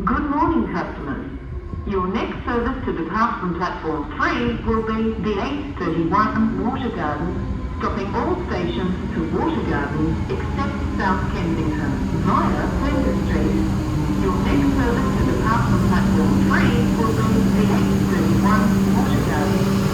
Good morning, customers. Your next service to depart from platform 3 will be the 8:31 Water Gardens, stopping all stations to Water Gardens except South Kensington via Flinders Street. Your next service to depart from platform 3 will be the 8:31 Water Gardens.